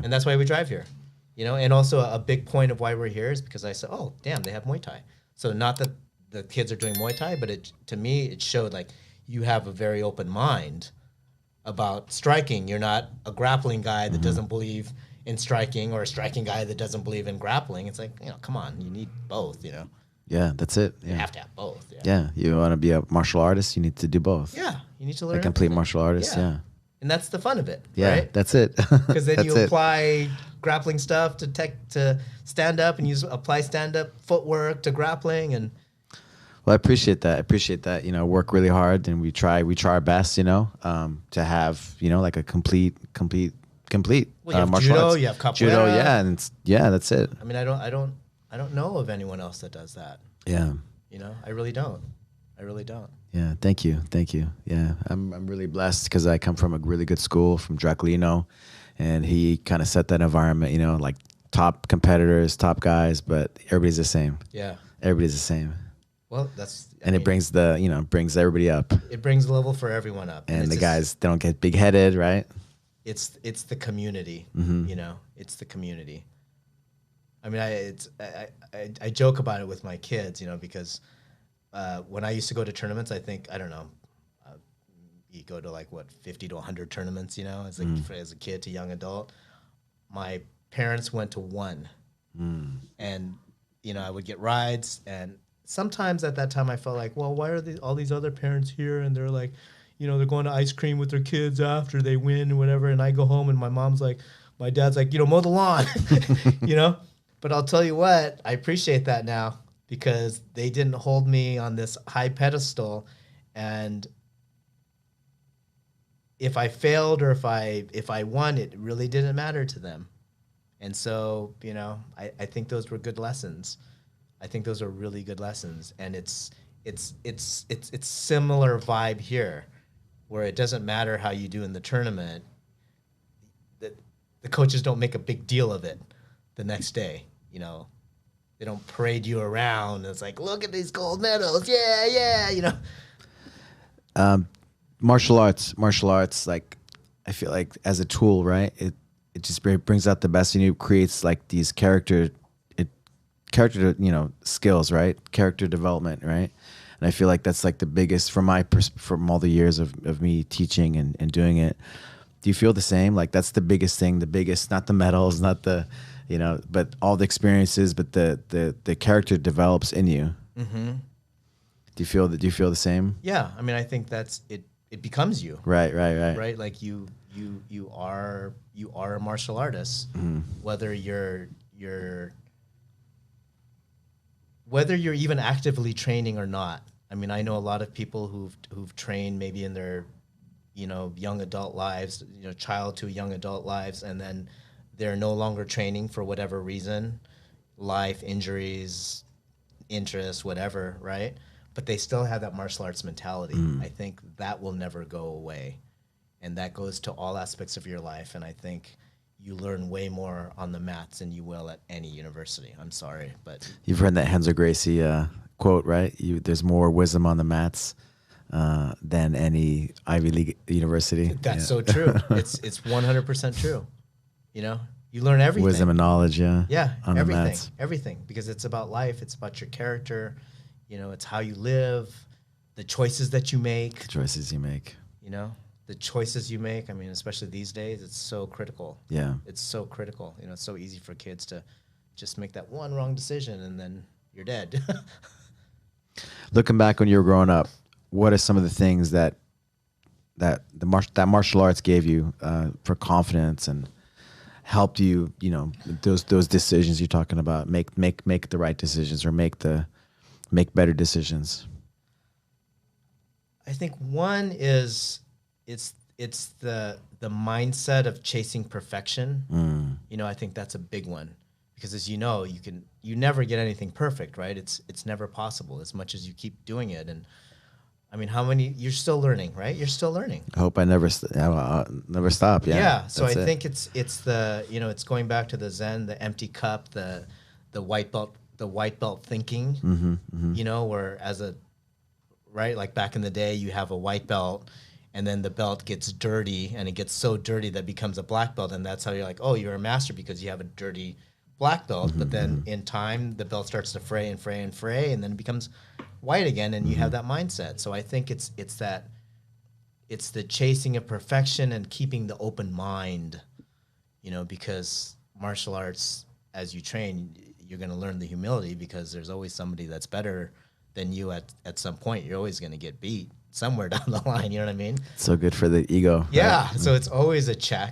And that's why we drive here, you know. And also a big point of why we're here is because I said, oh damn, they have Muay Thai. So not that the kids are doing Muay Thai, but it, to me, it showed like you have a very open mind about striking. You're not a grappling guy that doesn't believe in striking, or a striking guy that doesn't believe in grappling. It's like, you know, come on, you need both, you know. Yeah, that's it. You Yeah. have to have both. Yeah. Yeah, you want to be a martial artist, you need to do both. Yeah, you need to learn A complete everything. martial artist, yeah. And that's the fun of it, Yeah, right? that's it. Because then That's you it. apply grappling stuff to stand up, and you apply stand up footwork to grappling, and Well, I appreciate that. I appreciate that. You know, work really hard, and we try our best. You know, to have, you know, like a complete well, you have martial judo, arts. you have capoeira. Judo, yeah, and that's it. I mean, I don't know of anyone else that does that. Yeah, You know, I really don't. I really don't. yeah. Thank you. Yeah, I'm really blessed because I come from a really good school from Dracolino, and he kind of set that environment. You know, like top competitors, top guys, but everybody's the same. Yeah. Everybody's the same, Well, that's and it brings brings everybody up. it brings the level for everyone up. And it's the just- guys don't get big headed, right? it's the community, Mm-hmm. you know. It's the community. I mean, I joke about it with my kids, you know, because when I used to go to tournaments, I think, I don't know, you go to like what 50 to 100 tournaments, you know, as a kid to young adult. My parents went to one, and you know, I would get rides, and sometimes at that time I felt like, well, why are all these other parents here, and they're like, you know, they're going to ice cream with their kids after they win or whatever, and I go home and my dad's like, you know, mow the lawn, you know. But I'll tell you what, I appreciate that now, because they didn't hold me on this high pedestal, and if I failed or if I won, it really didn't matter to them. And so, you know, I think those were good lessons. I think those are really good lessons. And it's similar vibe here, where it doesn't matter how you do in the tournament. The coaches don't make a big deal of it the next day, you know. They don't parade you around. It's like, look at these gold medals. Yeah, you know. Martial arts, like, I feel like as a tool, right? It just brings out the best in you, creates like these character, you know, skills, right? Character development, right? And I feel like that's like the biggest from all the years of me teaching and doing it. Do you feel the same? Like that's the biggest thing, not the medals, not the, you know, but all the experiences, but the character develops in you. Mm-hmm. Do you feel the same? Yeah, I mean, I think that's it. It becomes you. Right. Right. Like you are a martial artist, whether you're even actively training or not. I mean, I know a lot of people who've trained maybe in their, you know, young adult lives, you know, child to young adult lives, and then they're no longer training for whatever reason, life, injuries, interests, whatever, right? But they still have that martial arts mentality. I think that will never go away. And that goes to all aspects of your life. And I think you learn way more on the mats than you will at any university. I'm sorry, but You've heard that Henzo Gracie quote, right? There's more wisdom on the mats than any Ivy League university. that's so true. It's 100% true. You know, you learn everything. Wisdom and knowledge, yeah. Yeah, on the mats. everything, because it's about life. It's about your character. You know, it's how you live, the choices that you make. The choices you make. You know, the choices you make. I mean, especially these days, it's so critical. Yeah. It's so critical. You know, it's so easy for kids to just make that one wrong decision and then you're dead. Looking back when you were growing up, what are some of the things that martial arts gave you for confidence and helped you, you know, those decisions you're talking about, make the right decisions or make better decisions? I think one is it's the mindset of chasing perfection. You know, I think that's a big one, because as you know, you never get anything perfect, right? It's never possible, as much as you keep doing it. And I mean, you're still learning, right? You're still learning. I hope I never stop. Yeah. Yeah. So I That's it. think it's the, you know, it's going back to the Zen, the empty cup, the white belt thinking, you know, where like back in the day, you have a white belt and then the belt gets dirty, and it gets so dirty that it becomes a black belt, and that's how you're like, oh, you're a master because you have a dirty black belt. But then in time, the belt starts to fray and fray and fray, and then it becomes white again, and you have that mindset. So I think it's the chasing of perfection and keeping the open mind, because martial arts, as you train, you're going to learn the humility, because there's always somebody that's better than you at some point. You're always going to get beat somewhere down the line. You know what I mean? So good for the ego. Yeah. Right? So it's always a check.